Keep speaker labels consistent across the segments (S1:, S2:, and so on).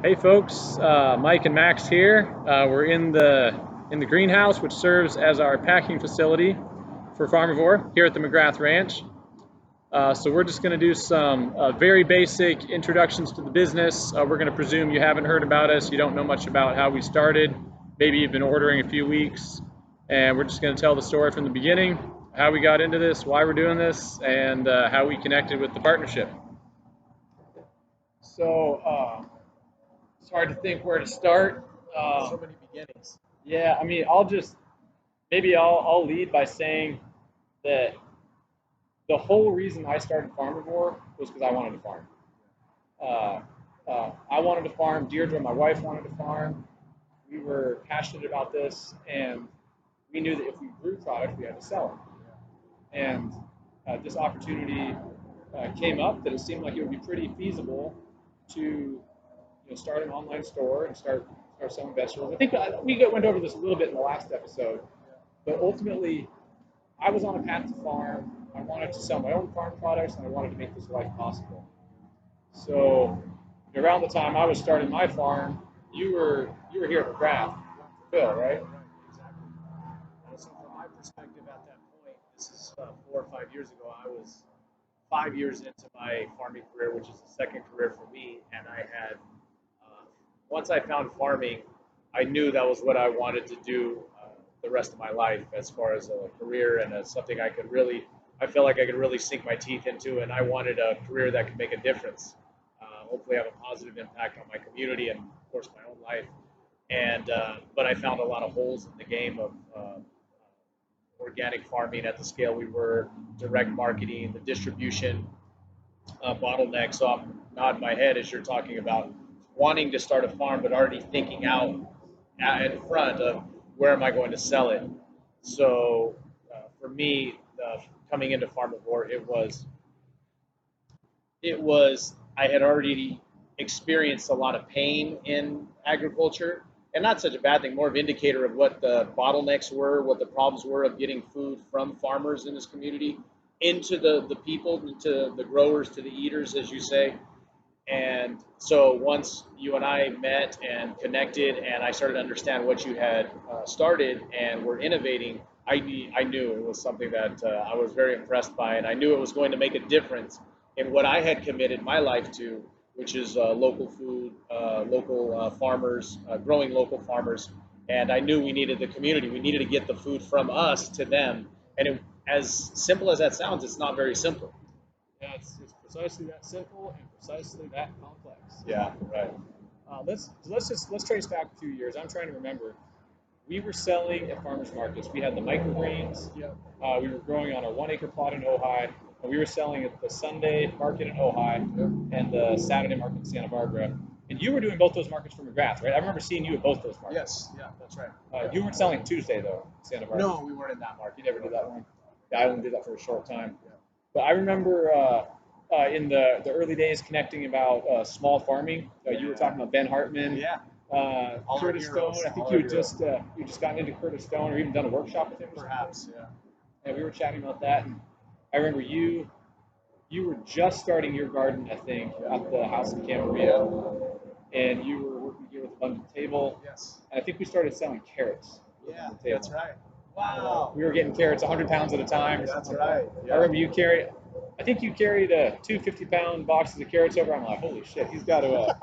S1: Hey folks, Mike and Max here. We're in the greenhouse, which serves as our packing facility for Farmivore here at the McGrath Ranch. So we're just going to do some very basic introductions to the business. We're going to presume you haven't heard about us, you don't know much about how we started. Maybe you've been ordering a few weeks, and we're just going to tell the story from the beginning, how we got into this, why we're doing this, and how we connected with the partnership. So it's hard to think where to start.
S2: So many beginnings.
S1: Yeah, I mean, I'll lead by saying that the whole reason I started Farmivore was because I wanted to farm. I wanted to farm. Deirdre, my wife, wanted to farm. We were passionate about this, and we knew that if we grew product, we had to sell it. And this opportunity came up that it seemed like it would be pretty feasible to start an online store and start selling vegetables. I think we went over this a little bit in the last episode, but ultimately, I was on a path to farm. I wanted to sell my own farm products, and I wanted to make this life possible. So, around the time I was starting my farm, you were here at McGrath, Phil, right?
S2: Right, exactly. So from my perspective at that point, this is 4 or 5 years ago. I was 5 years into my farming career, which is the second career for me, and I had once I found farming, I knew that was what I wanted to do the rest of my life as far as a career and as something I felt like I could really sink my teeth into, and I wanted a career that could make a difference. Hopefully, have a positive impact on my community and, of course, my own life. And but I found a lot of holes in the game of organic farming at the scale we were, direct marketing, the distribution bottleneck. So I'm nodding my head as you're talking about wanting to start a farm, but already thinking out in front of where am I going to sell it. So for me, coming into Farmivore, it was I had already experienced a lot of pain in agriculture, and not such a bad thing, more of an indicator of what the bottlenecks were, what the problems were of getting food from farmers in this community into the people, into the growers, to the eaters, as you say. And so once you and I met and connected, and I started to understand what you had started and were innovating, I knew it was something that I was very impressed by, and I knew it was going to make a difference in what I had committed my life to, which is local food, local farmers, growing local farmers. And I knew we needed the community. We needed to get the food from us to them. And as simple as that sounds, it's not very simple.
S1: Yeah, it's precisely that simple and precisely that complex.
S2: Yeah, right.
S1: Let's trace back a few years. I'm trying to remember. We were selling at farmers markets. We had the microgreens.
S2: Yeah.
S1: We were growing on a 1 acre plot in Ojai, and we were selling at the Sunday market in Ojai and the Saturday market in Santa Barbara. And you were doing both those markets for McGrath, right? I remember seeing you at both those markets.
S2: Yes, yeah, that's right.
S1: You weren't selling Tuesday though, in Santa Barbara.
S2: No, we weren't in that market.
S1: You never did that one. Yeah, I only did that for a short time.
S2: Yeah.
S1: But I remember in the early days connecting about small farming. You were talking about Ben Hartman.
S2: Yeah.
S1: Curtis Stone. I think you just gotten into Curtis Stone or even done a workshop with him.
S2: Perhaps, yeah.
S1: And we were chatting about that. And I remember you were just starting your garden, I think, at the house in Camarillo, and you were working here with Abundant Table.
S2: Yes.
S1: And I think we started selling carrots.
S2: Yeah, that's right. Wow.
S1: We were getting carrots 100 pounds at a time.
S2: That's right. Yeah.
S1: I remember I think you carried 250-pound boxes of carrots over. I'm like, holy shit, he's gonna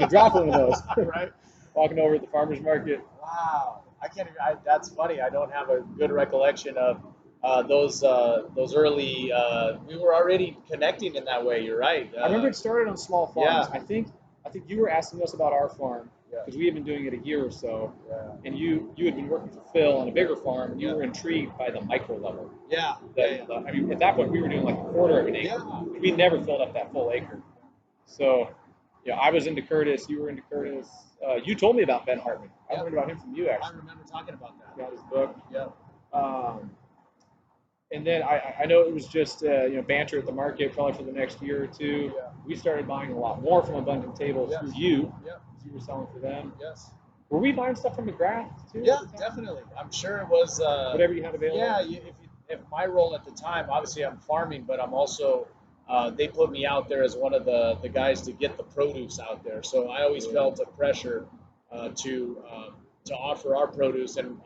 S1: drop one of those.
S2: Right.
S1: Walking over at the farmer's market.
S2: Wow. I can't even, that's funny. I don't have a good recollection of those early. We were already connecting in that way. You're right.
S1: I remember it started on small farms.
S2: Yeah.
S1: I think you were asking us about our farm
S2: Yeah.
S1: because we had been doing it a year or so,
S2: Yeah.
S1: and you had been working for Phil on a bigger farm, and you
S2: Yeah.
S1: were intrigued by the micro level.
S2: Yeah.
S1: I mean, at that point, we were doing like a quarter of an acre.
S2: Yeah.
S1: We never filled up that full acre. So, I was into Curtis. You were into Curtis. You told me about Ben Hartman. I
S2: Yeah.
S1: learned about him from you,
S2: I
S1: actually.
S2: remember talking about that.
S1: Got his book.
S2: Yeah.
S1: And then I know it was just banter at the market probably for the next year or two.
S2: Yeah.
S1: We started buying a lot more from Abundant Table
S2: Yes.
S1: through you.
S2: Yeah.
S1: You were selling for them.
S2: Yes.
S1: Were we buying stuff from McGrath too?
S2: Yeah, definitely. I'm sure it was.
S1: Whatever you had available.
S2: Yeah, if my role at the time, obviously I'm farming, but I'm also they put me out there as one of the guys to get the produce out there. So I always felt a pressure to offer our produce, and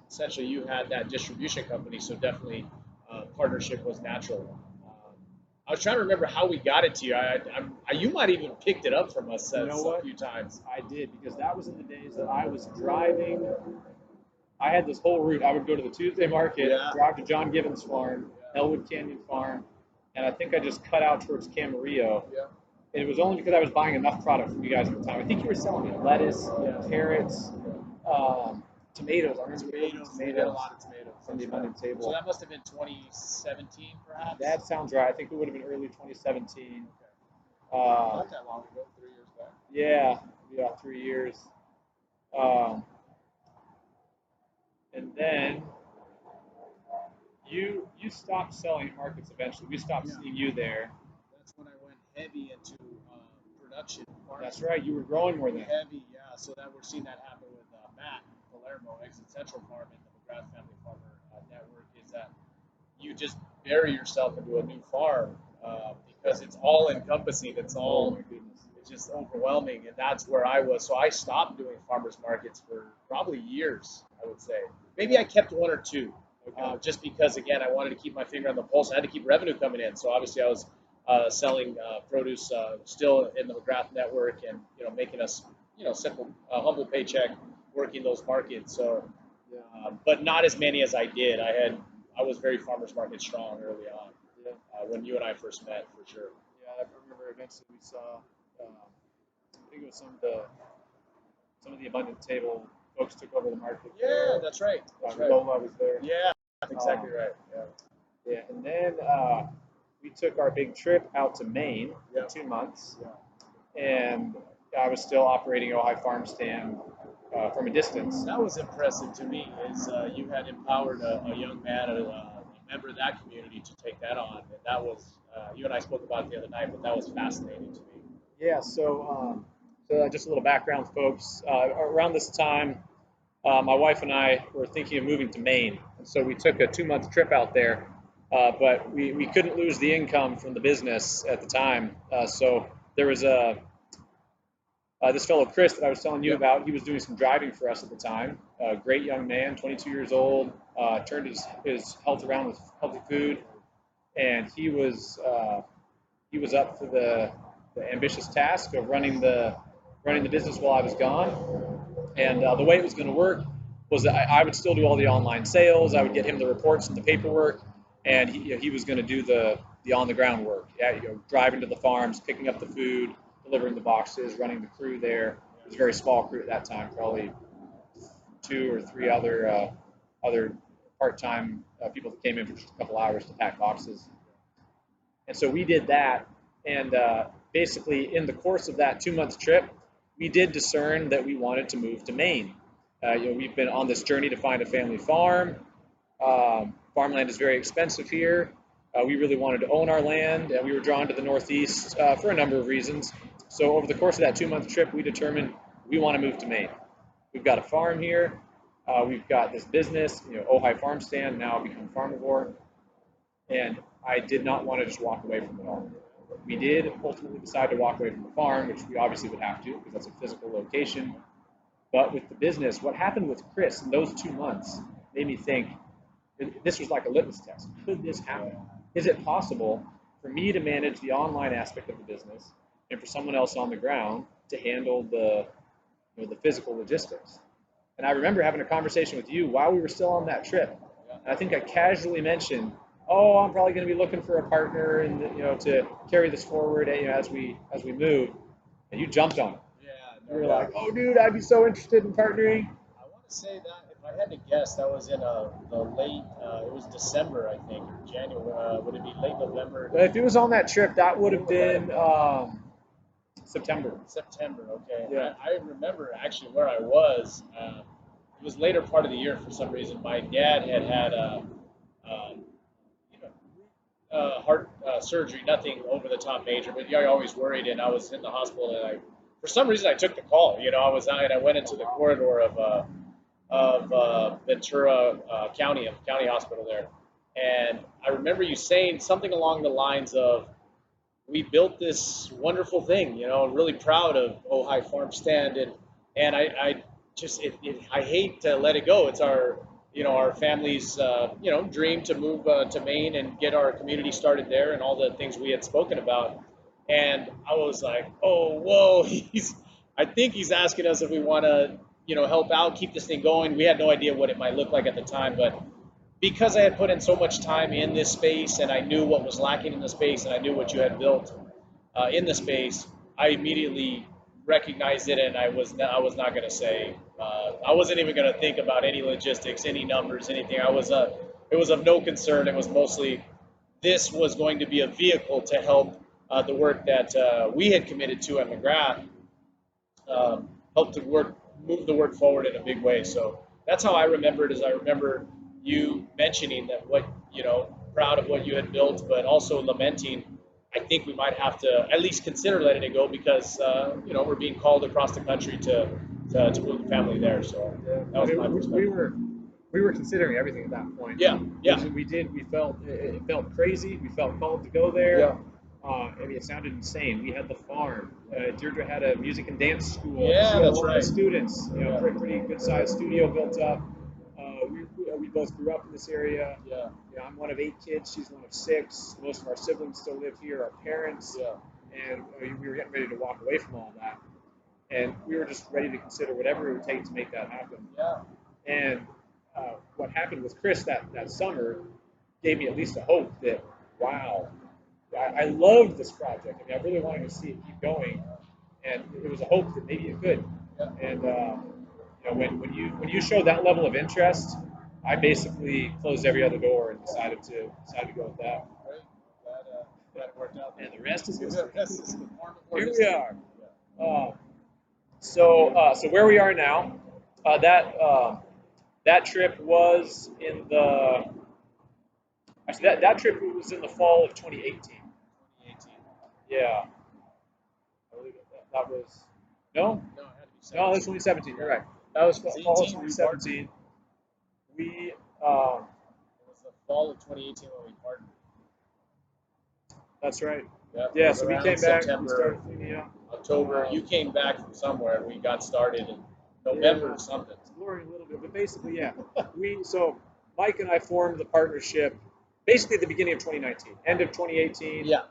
S2: essentially you had that distribution company, so definitely partnership was natural. I was trying to remember how we got it to you. You might even picked it up from us
S1: You know what?
S2: a few times.
S1: I did, because that was in the days that I was driving. I had this whole route. I would go to the Tuesday market,
S2: Yeah.
S1: drive to John Gibbons Farm, Elwood Canyon Farm, and I think I just cut out towards Camarillo.
S2: Yeah.
S1: And it was only because I was buying enough product from you guys at the time. I think you were selling me lettuce, carrots, tomatoes. I remember
S2: Tomatoes. We had a lot of tomatoes
S1: from the abundant table.
S2: So that must have been 2017, perhaps.
S1: That sounds right. I think it would have been early 2017.
S2: Not that long ago, 3 years back.
S1: Yeah, 3 years. And then you stopped selling at markets eventually. We stopped seeing you there.
S2: That's when I went heavy into production. Farming.
S1: That's right. You were growing more than
S2: heavy, yeah. So that we're seeing that happen with Matt Palermo, Exit Central Farm in the McGrath Family Farmer Network. Is that you just bury yourself into a new farm because it's all encompassing. It's all.
S1: Oh my goodness.
S2: It's just overwhelming, and that's where I was. So I stopped doing farmers markets for probably years, I would say. Maybe I kept one or two, just because, again, I wanted to keep my finger on the pulse. I had to keep revenue coming in. So obviously I was selling produce still in the McGrath network, and making us simple humble paycheck working those markets. So, but not as many as I did. I was very farmers market strong early on when you and I first met, for sure.
S1: Yeah, I remember eventually we saw. I think it was some of the abundant table folks took over the market.
S2: Yeah, that's right. That's right.
S1: Lola was there.
S2: Yeah, that's exactly right.
S1: Yeah, and then we took our big trip out to Maine for 2 months, and I was still operating Ojai Farm Stand from a distance.
S2: That was impressive to me. Is you had empowered a young man, a member of that community, to take that on, and that was you and I spoke about it the other night, but that was fascinating to me.
S1: Yeah, so just a little background, folks. Around this time, my wife and I were thinking of moving to Maine, and so we took a 2-month trip out there, but we couldn't lose the income from the business at the time. So there was this fellow Chris that I was telling you about. He was doing some driving for us at the time. A great young man, 22 years old, turned his health around with healthy food, and he was up for the ambitious task of running the business while I was gone. And the way it was going to work was that I would still do all the online sales. I would get him the reports and the paperwork, and he was going to do the on the ground work. Driving to the farms, picking up the food, delivering the boxes, running the crew there. It was a very small crew at that time, probably 2 or 3 other part-time people that came in for just a couple hours to pack boxes. And so we did that, and basically in the course of that 2-month trip, we did discern that we wanted to move to Maine. We've been on this journey to find a family farm. Farmland is very expensive here. We really wanted to own our land, and we were drawn to the Northeast for a number of reasons. So over the course of that 2-month trip, we determined we want to move to Maine. We've got a farm here. We've got this business, Ojai Farm Stand, now become Farmivore. And I did not want to just walk away from it all. We did ultimately decide to walk away from the farm, which we obviously would have to because that's a physical location. But with the business, what happened with Chris in those 2 months made me think this was like a litmus test. Could this happen? Is it possible for me to manage the online aspect of the business and for someone else on the ground to handle the physical logistics? And I remember having a conversation with you while we were still on that trip. And I think I casually mentioned, I'm probably going to be looking for a partner and to carry this forward as we move. And you jumped on it.
S2: Yeah,
S1: you were like, "Oh, dude, I'd be so interested in partnering."
S2: I want to say that if I had to guess, that was in the late. It was December, I think, or January. Would it be late November?
S1: If it was on that trip, that would have been September.
S2: September, okay.
S1: Yeah.
S2: I remember actually where I was. It was later part of the year for some reason. My dad had heart surgery, nothing over the top major, but you're always worried. And I was in the hospital, and for some reason, I took the call. I was out, and I went into the corridor of Ventura County Hospital there. And I remember you saying something along the lines of, we built this wonderful thing. Really proud of Ojai Farm Stand, and I just I hate to let it go. It's our family's dream to move to Maine and get our community started there, and all the things we had spoken about. And I was like, oh, whoa, I think he's asking us if we want to help out, keep this thing going. We had no idea what it might look like at the time, but because I had put in so much time in this space and I knew what was lacking in the space and I knew what you had built in the space, I immediately recognized it, and I was not going to say, I wasn't even going to think about any logistics, any numbers, anything. It was of no concern. It was mostly this was going to be a vehicle to help the work that we had committed to at McGrath, help to move the work forward in a big way. So that's how I remember it. Is I remember you mentioning that proud of what you had built, but also lamenting. I think we might have to at least consider letting it go because we're being called across the country to move the family there. So that was my perspective.
S1: We were considering everything at that point.
S2: Yeah, yeah.
S1: We did. We felt it felt crazy. We felt called to go there.
S2: Yeah.
S1: I mean, it sounded insane. We had the farm. Deirdre had a music and dance school.
S2: Yeah,
S1: we had
S2: that's
S1: a lot
S2: right.
S1: of students. Pretty good sized studio built up. We both grew up in this area.
S2: Yeah.
S1: I'm one of 8 kids. She's one of 6. Most of our siblings still live here. Our parents.
S2: Yeah.
S1: And we were getting ready to walk away from all that. And we were just ready to consider whatever it would take to make that happen.
S2: Yeah.
S1: And what happened with Chris that summer gave me at least a hope that, wow, I loved this project. I mean, I really wanted to see it keep going, and it was a hope that maybe it could.
S2: Yeah.
S1: And when you showed that level of interest, I basically closed every other door and decided to go with that.
S2: Great. Glad it worked out.
S1: And the rest is
S2: history.
S1: Here we are. So where we are now, that trip was in the actually that trip was in the fall of 2018.
S2: 2018.
S1: Yeah. I believe that was no.
S2: No, it had to be 17.
S1: No, that's 2017. You're right. That was fall of 2017. We
S2: It was the fall of 2018 when we partnered.
S1: That's right.
S2: Yeah.
S1: Yeah. So we came back.
S2: September,
S1: we started cleaning up.
S2: October. You came back from somewhere. We got started in November or something.
S1: It's blurring a little bit, but basically, yeah. So Mike and I formed the partnership basically at the beginning of 2019, end of 2018.
S2: Yeah.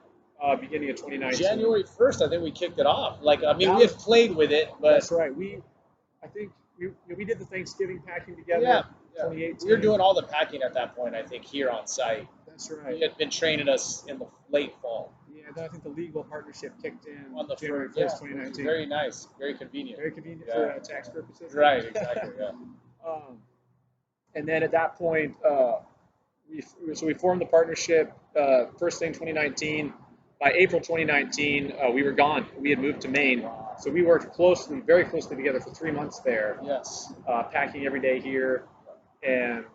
S1: Beginning of 2019.
S2: January 1st, I think we kicked it off. We had played with it, but
S1: that's right. I think we did the Thanksgiving packing together.
S2: Yeah.
S1: 2018.
S2: We were doing all the packing at that point, I think, here on site.
S1: That's right.
S2: He had been training us in the late fall.
S1: Yeah, then I think the legal partnership kicked in
S2: On the
S1: January 1st, 2019.
S2: Very nice, very convenient.
S1: Very convenient for tax purposes.
S2: Right, exactly. Yeah.
S1: And then at that point, we formed the partnership first thing 2019. By April 2019, we were gone. We had moved to Maine.
S2: Wow.
S1: So we worked very closely together for 3 months there.
S2: Yes.
S1: Packing every day here, and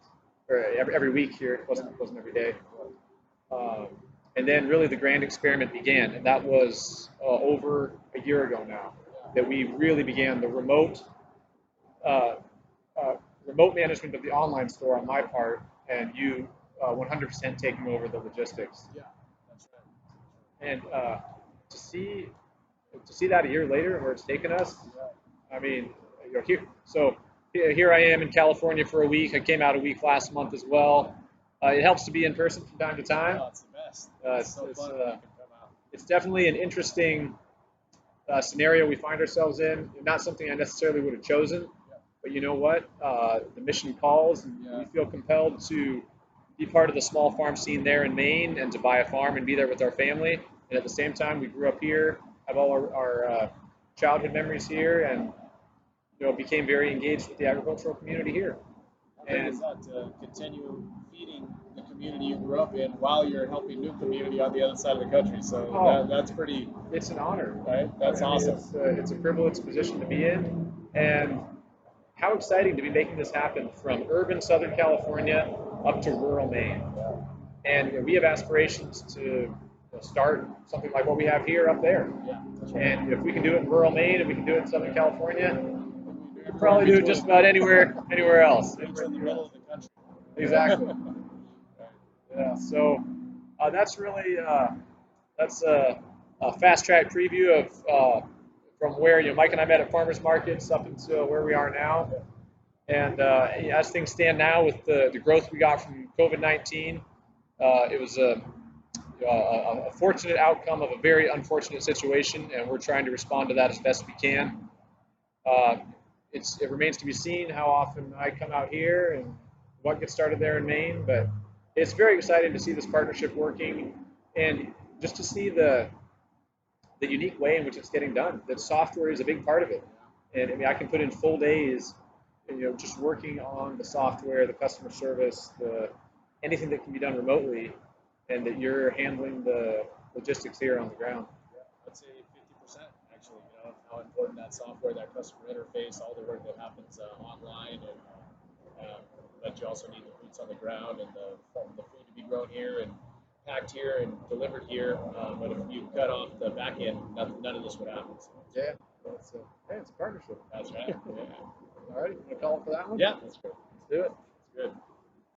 S1: every week here. It wasn't every day. And then really the grand experiment began, and that was over a year ago now that we really began the remote management of the online store on my part, and you 100% taking over the logistics.
S2: Yeah, that's right.
S1: And to see that a year later and where it's taken us, I mean, here I am in California for a week. I came out a week last month as well. It helps to be in person from time to time.
S2: Oh, it's the best.
S1: It's definitely an interesting scenario we find ourselves in. Not something I necessarily would have chosen, but you know what? The mission calls, and we feel compelled to be part of the small farm scene there in Maine and to buy a farm and be there with our family. And at the same time, we grew up here, have all our childhood memories here, and became very engaged with the agricultural community here.
S2: And is that to continue feeding the community you grew up in while you're helping new community on the other side of the country? So that's pretty.
S1: It's an honor,
S2: right? That's awesome.
S1: It's a privileged position to be in, and how exciting to be making this happen from urban Southern California up to rural Maine. And we have aspirations to start something like what we have here up there.
S2: Yeah, that's right.
S1: And if we can do it in rural Maine and we can do it in Southern California, we'll probably do it just about anywhere else.
S2: Anywhere in the middle of the country.
S1: Exactly. Yeah. So that's really that's a fast track preview of from where Mike and I met at farmers markets up until where we are now. And as things stand now, with the growth we got from COVID-19, it was a fortunate outcome of a very unfortunate situation, and we're trying to respond to that as best we can. Uh, it remains to be seen how often I come out here and what gets started there in Maine, but it's very exciting to see this partnership working and just to see the unique way in which it's getting done. That software is a big part of it, and I mean I can put in full days, just working on the software, the customer service, anything that can be done remotely, and that you're handling the logistics here on the ground.
S2: Yeah, I'd say 50% actually. How important that software, that customer interface, all the work that happens online, and but you also need the boots on the ground and the food to be grown here and packed here and delivered here. But if you cut off the back end, none of this would happen. So,
S1: Yeah, it's a partnership.
S2: that's right. Yeah.
S1: All right, you want to call it for that one?
S2: Yeah, that's good.
S1: Let's do it.
S2: That's good.